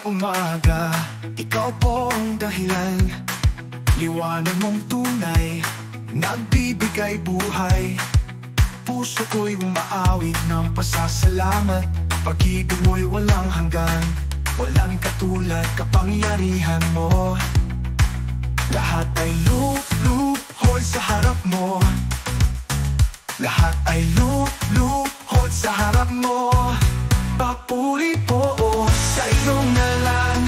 umaga, ikaw po ang dahilan. Liwanag mong tunay, nagbibigay buhay. Puso ko'y umaawit ng pasasalamat. Pag-ibig mo'y walang hanggan, walang katulad kapangyarihan mo. Lahat ay loophole sa harap mo. Lahat ay loophole sa harap mo. Papuri po sa iyong ngalan,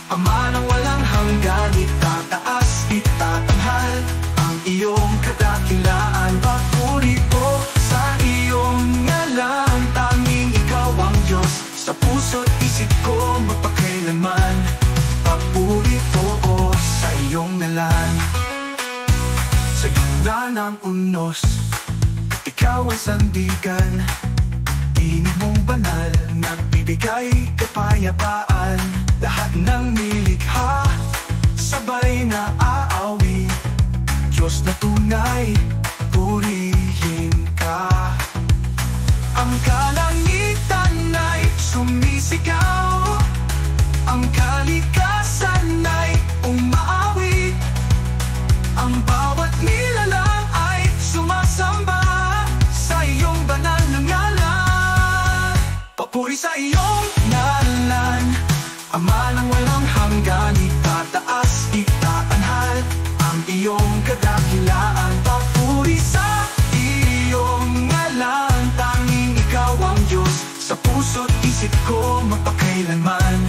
Ama ng walang hanggan. Itataas, itatanghal ang iyong kadakilaan. Papuri po sa iyong ngalan, tanging ikaw ang Diyos. Sa puso't isip ko magpakailanman. Papuri po sa iyong ngalan. Sa gitna ng unos, ikaw ang sandigan. Tinig mong banal, nagbibigay kapayapaan. Lahat ng nilikha, sabay na aawi. Diyos na tunay, purihin ka. Ang kalangitan ay sumisigaw, ang kalikasan ay umaawi. Ang bawat nilalang ay sumasamba sa iyong banal na ngalan. Papuri sa iyong ngalan, Ama ng walang hanggan. Itataas, itatanghal ang iyong kadakilaan. Papuri sa iyong ngalan, tanging ikaw ang Diyos. Sa puso't isip ko magpakailanman.